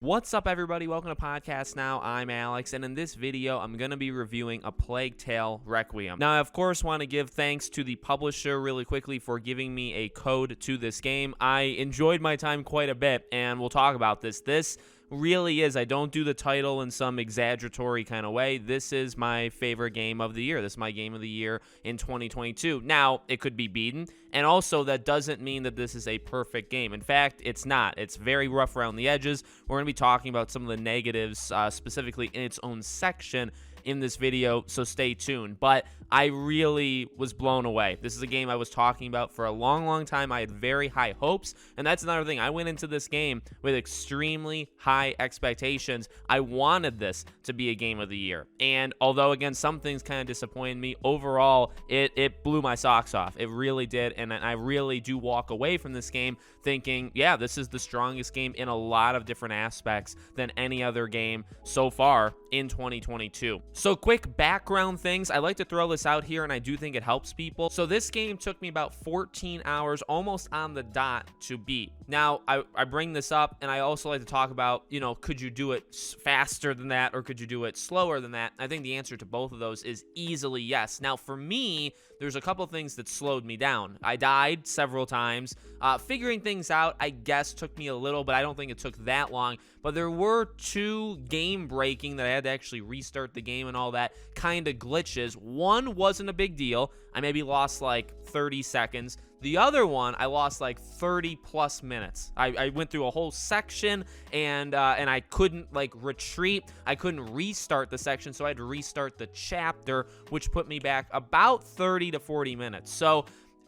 What's up, everybody? Welcome to Podcast Now. I'm Alex, and in this video, I'm going to be reviewing A Plague Tale: Requiem. Now, I, of course, want to give thanks to the publisher really quickly for giving me a code to this game. I enjoyed my time quite a bit, and we'll talk about this. This really is, I don't do the title in some exaggeratory kind of way. This is my favorite game of the year. This is my game of the year in 2022. Now, it could be beaten, and also that doesn't mean that this is a perfect game. In fact, it's not. It's very rough around the edges. We're going to be talking about some of the negatives, specifically in its own section in this video, so stay tuned. But I really was blown away. This is a game I was talking about for a long time. I had very high hopes, and that's another thing. I went into this game with extremely high expectations. I wanted this to be a game of the year, and although, again, some things kind of disappointed me, overall, it blew my socks off. It really did, and I really do walk away from this game thinking, yeah, this is the strongest game in a lot of different aspects than any other game so far in 2022. So quick background things. I like to throw this out here, and I do think it helps people. So this game took me about 14 hours, almost on the dot, to beat. Now, I bring this up, and I also like to talk about, you know, could you do it faster than that, or could you do it slower than that? I think the answer to both of those is easily yes. Now, for me, there's a couple things that slowed me down. I died several times. Figuring things out, I guess, took me a little, but I don't think it took that long. But there were two game-breaking that I had to actually restart the game and all that kind of glitches. One wasn't a big deal. I maybe lost like 30 seconds. The other one, I lost like 30 plus minutes. I went through a whole section and I couldn't like retreat. I couldn't restart the section, so I had to restart the chapter, which put me back about 30 to 40 minutes. So,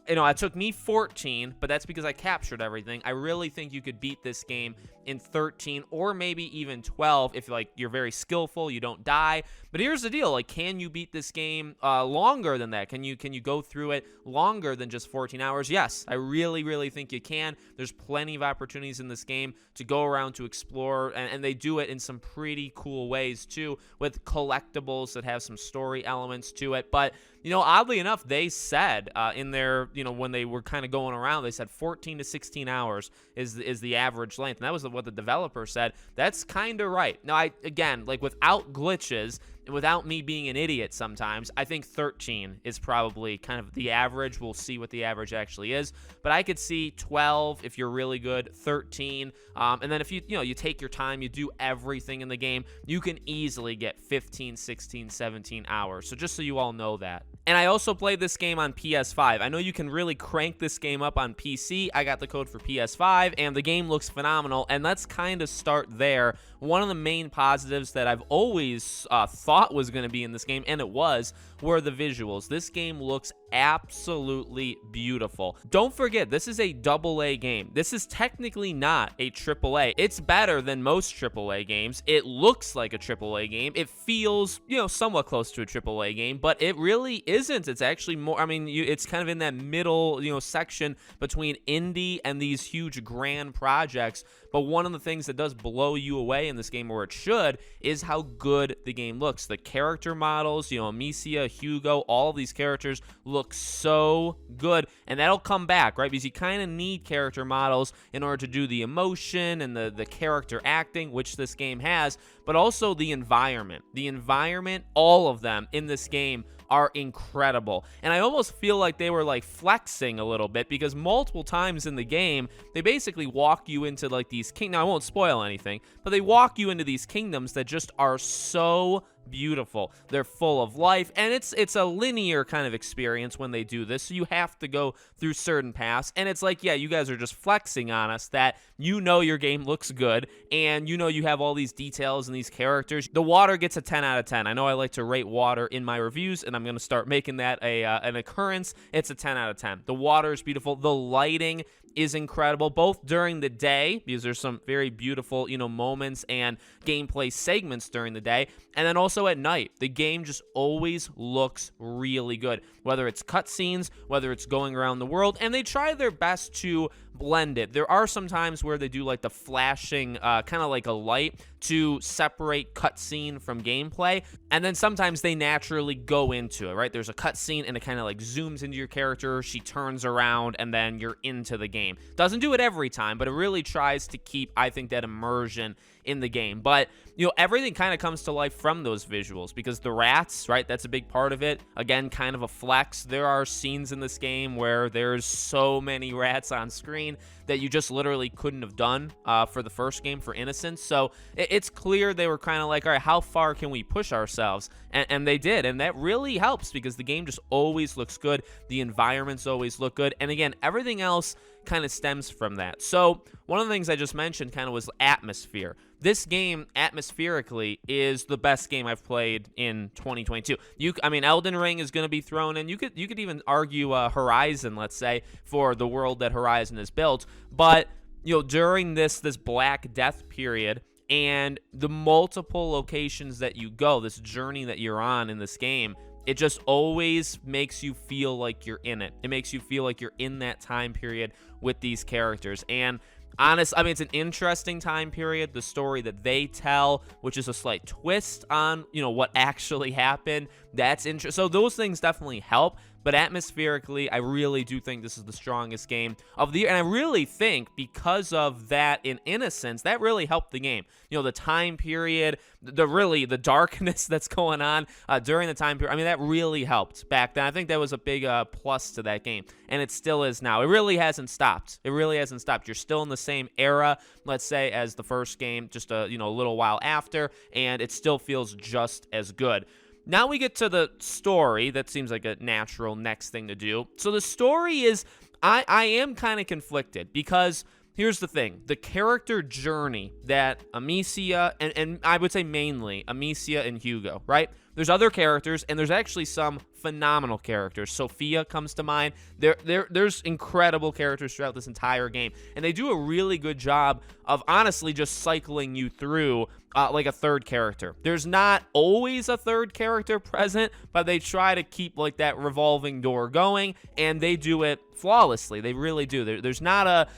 you know, it took me 14, but that's because I captured everything. I really think you could beat this game in 13 or maybe even 12 if like you're very skillful, you don't die. But here's the deal, like, can you beat this game longer than that? Can you go through it longer than just 14 hours? Yes, I really think you can. There's plenty of opportunities in this game to go around to explore, and they do it in some pretty cool ways too, with collectibles that have some story elements to it. But you know, oddly enough, they said in their, you know, when they were kind of going around, they said 14 to 16 hours is the average length, and that was what the developer said. That's kind of right. Now, again, like, without glitches, without me being an idiot sometimes, I think 13 is probably kind of the average. We'll see what the average actually is, but I could see 12 if you're really good, 13, and then if you take your time, you do everything in the game, you can easily get 15, 16, 17 hours. So just so you all know that. And I also played this game on PS5. I know you can really crank this game up on PC. I got the code for PS5, and the game looks phenomenal, and let's kind of start there. One of the main positives that I've always thought was going to be in this game, and it was, were the visuals. This game looks absolutely beautiful. Don't forget, this is a AA game. This is technically not a AAA. It's better than most AAA games. It looks like a AAA game. It feels, you know, somewhat close to a AAA game, but it really isn't. It's actually more, I mean, it's kind of in that middle, you know, section between indie and these huge grand projects. But one of the things that does blow you away in this game, or it should, is how good the game looks. The character models, you know, Amicia, Hugo, all of these characters look so good, and that'll come back, right? Because you kind of need character models in order to do the emotion and the character acting, which this game has, but also the environment. The environment, all of them in this game are incredible. And I almost feel like they were like flexing a little bit, because multiple times in the game, they basically walk you into like these kingdoms. Now, I won't spoil anything, but they walk you into these kingdoms that just are so beautiful. They're full of life, and it's a linear kind of experience when they do this, so you have to go through certain paths, and it's like, yeah, you guys are just flexing on us that you know your game looks good, and you know you have all these details and these characters. The water gets a 10 out of 10. I know I like to rate water in my reviews, and I'm going to start making that an occurrence. It's a 10 out of 10. The water is beautiful. The lighting is incredible, both during the day, because there's some very beautiful, you know, moments and gameplay segments during the day, and then also at night. The game just always looks really good, whether it's cutscenes, whether it's going around the world, and they try their best to blend it. There are some times where they do like the flashing, kind of like a light to separate cutscene from gameplay, and then sometimes they naturally go into it, right? There's a cutscene and it kind of like zooms into your character, she turns around, and then you're into the game. Doesn't do it every time, but it really tries to keep, I think, that immersion in the game. But, everything kind of comes to life from those visuals because the rats, right, that's a big part of it. Again, kind of a flex. There are scenes in this game where there's so many rats on screen that you just literally couldn't have done for the first game for Innocence. So it's clear they were kind of like, all right, how far can we push ourselves? And they did, and that really helps because the game just always looks good. The environments always look good. And again, everything else kind of stems from that. So one of the things I just mentioned kind of was atmosphere. This game, atmospherically, is the best game I've played in 2022. Elden Ring is going to be thrown in. You could even argue Horizon, let's say, for the world that Horizon is built. But, during this Black Death period and the multiple locations that you go, this journey that you're on in this game, it just always makes you feel like you're in it. It makes you feel like you're in that time period with these characters. And it's an interesting time period. The story that they tell, which is a slight twist on, what actually happened, that's interesting. So those things definitely help. But atmospherically, I really do think this is the strongest game of the year. And I really think because of that in Innocence, that really helped the game. The time period, the darkness that's going on during the time period. That really helped back then. I think that was a big plus to that game. And it still is now. It really hasn't stopped. You're still in the same era, let's say, as the first game, just a little while after. And it still feels just as good. Now we get to the story. That seems like a natural next thing to do. So the story is, I am kind of conflicted because here's the thing. The character journey that Amicia, and I would say mainly Amicia and Hugo, right? There's other characters, and there's actually some phenomenal characters. Sophia comes to mind. There's incredible characters throughout this entire game, and they do a really good job of honestly just cycling you through like a third character. There's not always a third character present, but they try to keep like that revolving door going, and they do it flawlessly. They really do. There's not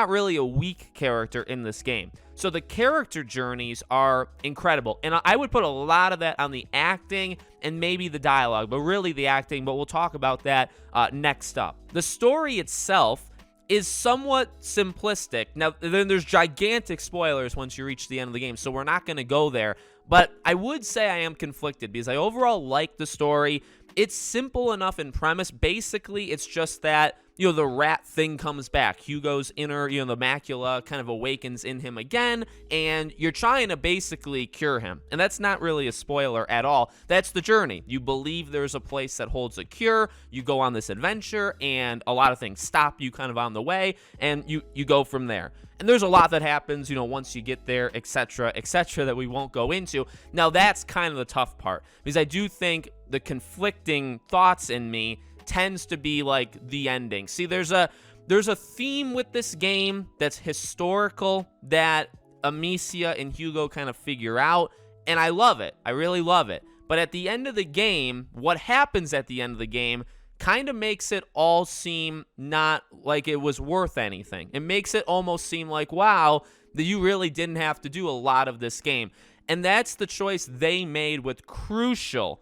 really a weak character in this game. So the character journeys are incredible, and I would put a lot of that on the acting and maybe the dialogue, but really the acting, but we'll talk about that next up. The story itself is somewhat simplistic. Now, then there's gigantic spoilers once you reach the end of the game, so we're not going to go there, but I would say I am conflicted because I overall like the story. It's simple enough in premise. Basically, it's just that, the rat thing comes back. Hugo's inner, the macula kind of awakens in him again, and you're trying to basically cure him. And that's not really a spoiler at all. That's the journey. You believe there's a place that holds a cure. You go on this adventure, and a lot of things stop you kind of on the way, and you go from there. And there's a lot that happens, once you get there, etc., that we won't go into. Now, that's kind of the tough part, because I do think the conflicting thoughts in me tends to be like the ending. See, there's a theme with this game that's historical that Amicia and Hugo kind of figure out, and I love it. I really love it. But at the end of the game, what happens at the end of the game kind of makes it all seem not like it was worth anything. It makes it almost seem like, wow, that you really didn't have to do a lot of this game. And that's the choice they made with crucial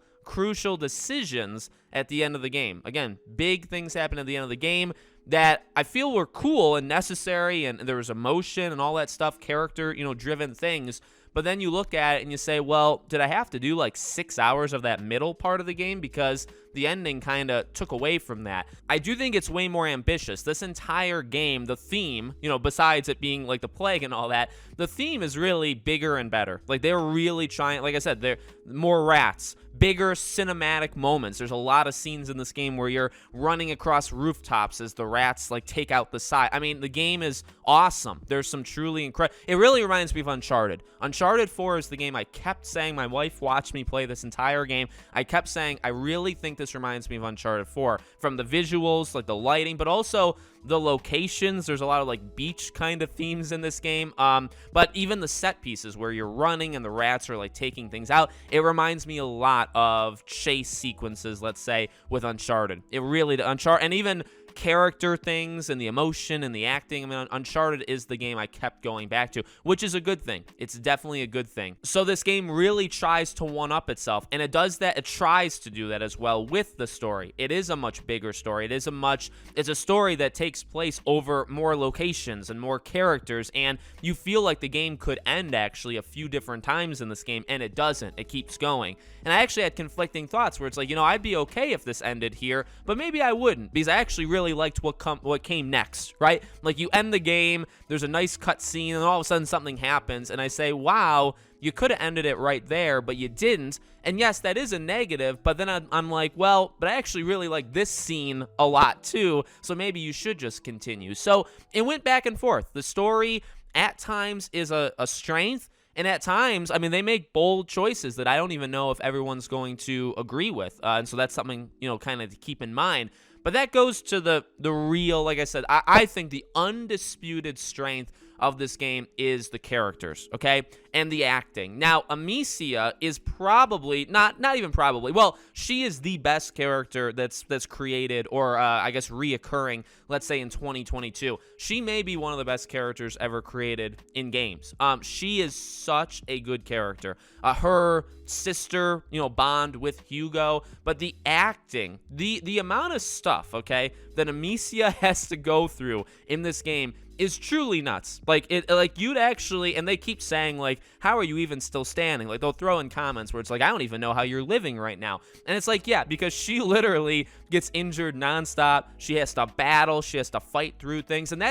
decisions at the end of the game. Again, big things happen at the end of the game that I feel were cool and necessary, and there was emotion and all that stuff, character, driven things. But then you look at it and you say, well, did I have to do like 6 hours of that middle part of the game? Because the ending kind of took away from that. I do think it's way more ambitious. This entire game, the theme, besides it being like the plague and all that, the theme is really bigger and better. Like, they're really trying, like I said, they're more rats, bigger cinematic moments. There's a lot of scenes in this game where you're running across rooftops as the rats like take out the side. The game is awesome. There's some truly incredible. It really reminds me of Uncharted. Uncharted 4 is the game I kept saying. My wife watched me play this entire game. I kept saying, I really think this reminds me of Uncharted 4 from the visuals, like the lighting, but also the locations. There's a lot of like beach kind of themes in this game. But even the set pieces where you're running and the rats are like taking things out, it reminds me a lot of chase sequences, let's say, with Uncharted. It really, Uncharted, and even character things and the emotion and the acting. I mean, Uncharted is the game I kept going back to, which is a good thing. It's definitely a good thing. So this game really tries to one-up itself, and it does that. It tries to do that as well with the story. It is a much bigger story. It's a story that takes place over more locations and more characters, and you feel like the game could end actually a few different times in this game, and it doesn't. It keeps going. And I actually had conflicting thoughts where it's like, I'd be okay if this ended here, but maybe I wouldn't, because I actually really liked what came next, right? Like, you end the game, there's a nice cutscene, and all of a sudden something happens, and I say, wow, you could have ended it right there, but you didn't. And yes, that is a negative, but then I'm like, well, but I actually really like this scene a lot too, so maybe you should just continue. So it went back and forth. The story at times is a strength, and at times, I mean, they make bold choices that I don't even know if everyone's going to agree with, and so that's something, kind of to keep in mind. But that goes to the real, like I said, I think the undisputed strength of this game is the characters, okay, and the acting. Now, Amicia is probably, not even probably, well, she is the best character that's created, or I guess reoccurring, let's say in 2022. She may be one of the best characters ever created in games. She is such a good character. Her sister, bond with Hugo, but the acting, the amount of stuff, okay, that Amicia has to go through in this game is truly nuts. Like, you'd actually, and they keep saying, like, how are you even still standing? Like, they'll throw in comments where it's like, I don't even know how you're living right now. And it's like, yeah, because she literally gets injured nonstop. She has to battle. She has to fight through things. And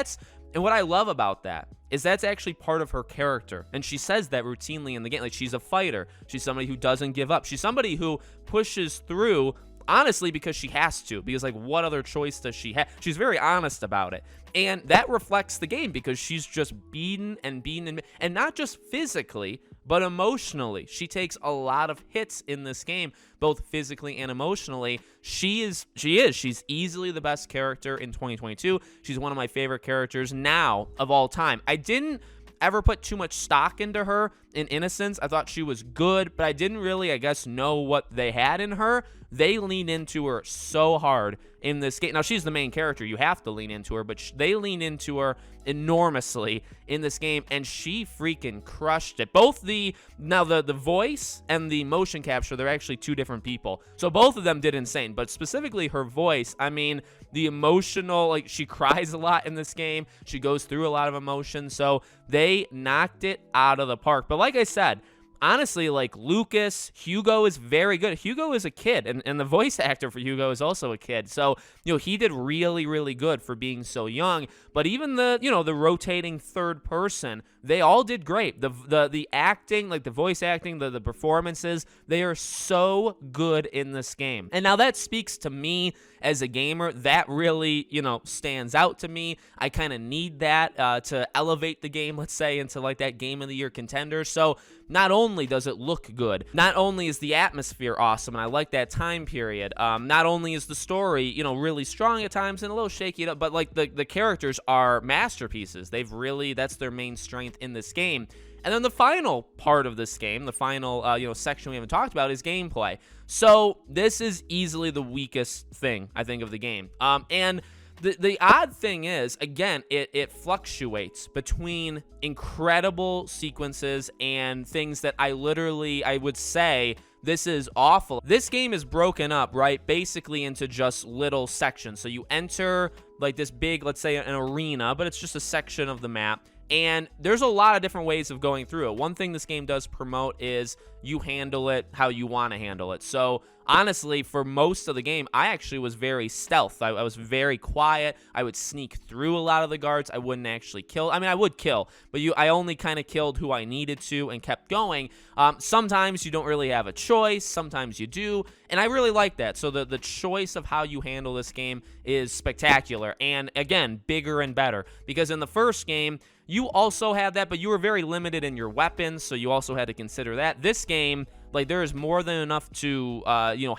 what I love about that is that's actually part of her character. And she says that routinely in the game. Like, she's a fighter. She's somebody who doesn't give up. She's somebody who pushes through, honestly, because she has to, because, like, what other choice does she have? She's very honest about it, and that reflects the game, because she's just beaten, and not just physically, but emotionally. She takes a lot of hits in this game, both physically and emotionally. She's easily the best character in 2022. She's one of my favorite characters now of all time. I didn't ever put too much stock into her in Innocence. I thought she was good, but I didn't really, I guess, know what they had in her. They lean into her so hard in this game. Now, she's the main character. You have to lean into her, but they lean into her enormously in this game, and she freaking crushed it. Both the voice and the motion capture, they're actually two different people. So both of them did insane, but specifically her voice, I mean, the emotional, like, she cries a lot in this game. She goes through a lot of emotion, so they knocked it out of the park. But like I said, honestly, like, Hugo is very good. Hugo is a kid, and the voice actor for Hugo is also a kid. So, he did really, really good for being so young. But even the rotating third person, they all did great. The acting, like the voice acting, the performances, they are so good in this game. And now that speaks to me as a gamer. That really, stands out to me. I kind of need that to elevate the game, let's say, into like that Game of the Year contender. So not only does it look good, not only is the atmosphere awesome, and I like that time period, not only is the story, really strong at times and a little shaky, but like the characters are masterpieces. That's their main strength in this game. And then the final part of this game, the final section we haven't talked about, is gameplay. So this is easily the weakest thing, I think, of the game. And the odd thing is, again, it fluctuates between incredible sequences and things that I would say, this is awful. This game is broken up, right, basically into just little sections. So you enter like this big, let's say, an arena, but it's just a section of the map. And there's a lot of different ways of going through it. One thing this game does promote is you handle it how you want to handle it. So honestly, for most of the game, I actually was very stealth. I was very quiet. I would sneak through a lot of the guards. I wouldn't actually kill. I mean, I would kill, but I only kind of killed who I needed to and kept going. Sometimes you don't really have a choice. Sometimes you do. And I really like that. So the choice of how you handle this game is spectacular. And again, bigger and better. Because in the first game, you also had that, but you were very limited in your weapons, so you also had to consider that. This game, like, there is more than enough to,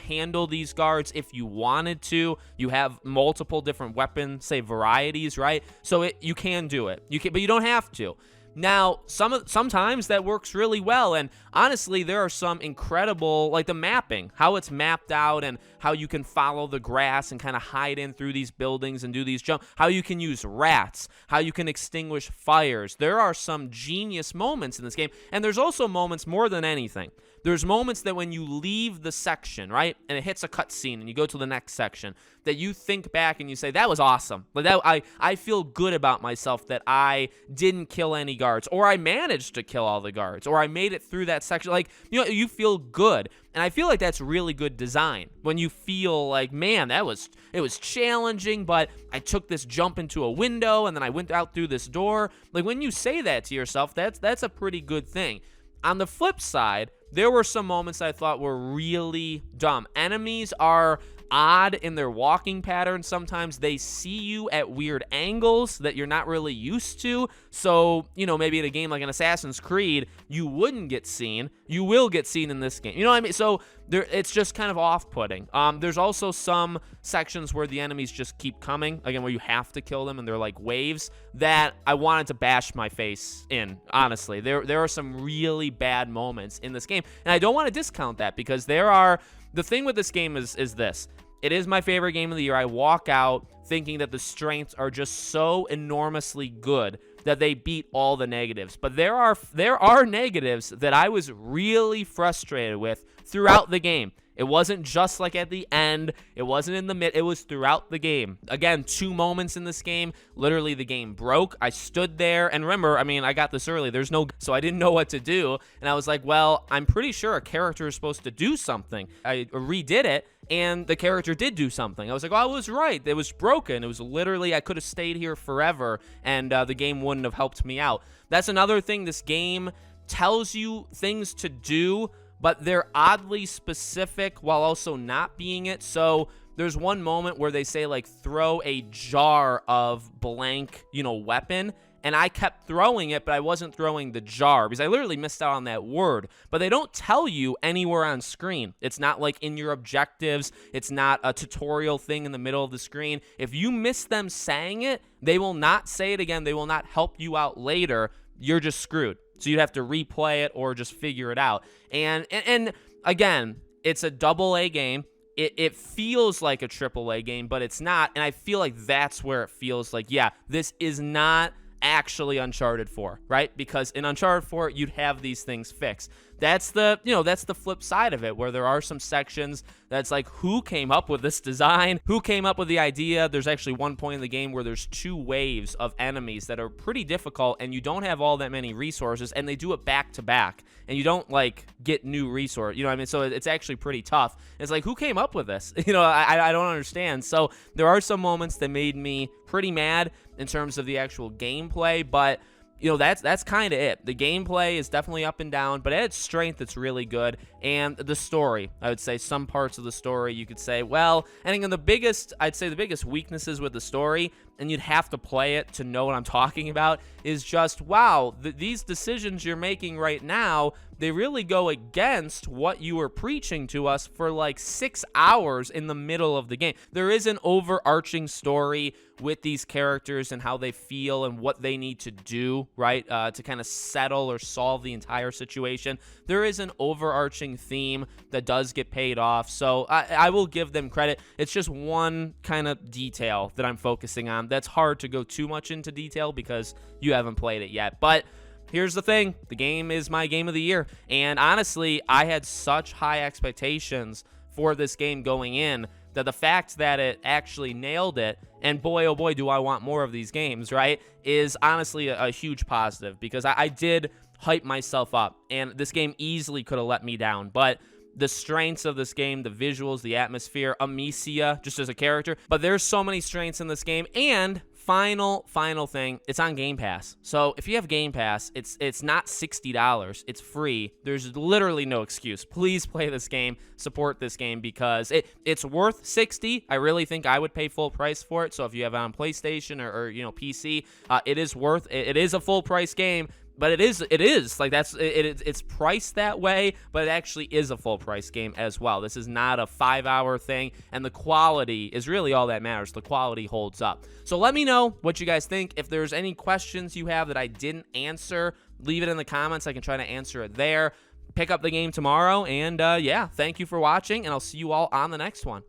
handle these guards if you wanted to. You have multiple different weapon, say, varieties, right? So you can do it. But you don't have to. Now, sometimes that works really well, and honestly, there are some incredible, like the mapping, how it's mapped out and how you can follow the grass and kind of hide in through these buildings and do these jump, how you can use rats, how you can extinguish fires. There are some genius moments in this game, and there's also moments more than anything. There's moments that when you leave the section, right, and it hits a cutscene and you go to the next section, that you think back and you say, that was awesome. Like that, I feel good about myself that I didn't kill any guards, or I managed to kill all the guards, or I made it through that section. Like, you feel good. And I feel like that's really good design. When you feel like, man, it was challenging, but I took this jump into a window and then I went out through this door. Like when you say that to yourself, that's a pretty good thing. On the flip side, there were some moments I thought were really dumb. Enemies are odd in their walking patterns. Sometimes they see you at weird angles that you're not really used to. So, maybe in a game like an Assassin's Creed, you wouldn't get seen. You will get seen in this game. You know what I mean? So it's just kind of off-putting. There's also some sections where the enemies just keep coming, again, where you have to kill them and they're like waves, that I wanted to bash my face in, honestly. There are some really bad moments in this game, and I don't want to discount that, because the thing with this game is this. It is my favorite game of the year. I walk out thinking that the strengths are just so enormously good that they beat all the negatives. But there are negatives that I was really frustrated with throughout the game. It wasn't just like at the end. It wasn't in the mid. It was throughout the game. Again, 2 moments in this game. Literally, the game broke. I stood there. And remember, I got this early. So I didn't know what to do. And I was like, well, I'm pretty sure a character is supposed to do something. I redid it, and the character did do something. I was like, well, I was right. It was broken. It was literally, I could have stayed here forever, and the game wouldn't have helped me out. That's another thing. This game tells you things to do, but they're oddly specific while also not being it. So there's one moment where they say, like, throw a jar of blank, weapon. And I kept throwing it, but I wasn't throwing the jar because I literally missed out on that word. But they don't tell you anywhere on screen. It's not like in your objectives. It's not a tutorial thing in the middle of the screen. If you miss them saying it, they will not say it again. They will not help you out later. You're just screwed. So you'd have to replay it or just figure it out. And again, it's a AA game. It feels like a AAA game, but it's not. And I feel like that's where it feels like, yeah, this is not actually Uncharted 4, right? Because in Uncharted 4, you'd have these things fixed. That's the flip side of it, where there are some sections that's like, who came up with this design? Who came up with the idea? There's actually one point in the game where there's 2 waves of enemies that are pretty difficult, and you don't have all that many resources, and they do it back to back, and you don't like get new resource. You know what I mean? So it's actually pretty tough. It's like, who came up with this? I don't understand. So there are some moments that made me pretty mad in terms of the actual gameplay, but that's kind of it. The gameplay is definitely up and down, but at its strength, it's really good. And the story, I would say some parts of the story, you could say, well, I think the biggest weaknesses with the story, and you'd have to play it to know what I'm talking about, is just, wow, these decisions you're making right now, they really go against what you were preaching to us for like 6 hours in the middle of the game. There is an overarching story with these characters and how they feel and what they need to do, right, to kind of settle or solve the entire situation. There is an overarching theme that does get paid off, so I will give them credit. It's just one kind of detail that I'm focusing on. That's hard to go too much into detail because you haven't played it yet, but here's the thing. The game is my game of the year, and honestly, I had such high expectations for this game going in that the fact that it actually nailed it, and boy, oh boy, do I want more of these games, right, is honestly a huge positive, because I did hype myself up, and this game easily could have let me down, but the strengths of this game, the visuals, the atmosphere, Amicia just as a character, but there's so many strengths in this game. And final thing, it's on Game Pass. So if you have Game Pass, it's not $60, it's free. There's literally no excuse. Please play this game, support this game, because it's worth $60. I really think I would pay full price for it. So if you have it on PlayStation or PC, it is a full price game. But it is like it's priced that way, but it actually is a full price game as well. This is not a 5-hour thing, and the quality is really all that matters. The quality holds up. So let me know what you guys think. If there's any questions you have that I didn't answer, leave it in the comments. I can try to answer it there. Pick up the game tomorrow, and yeah, thank you for watching, and I'll see you all on the next one.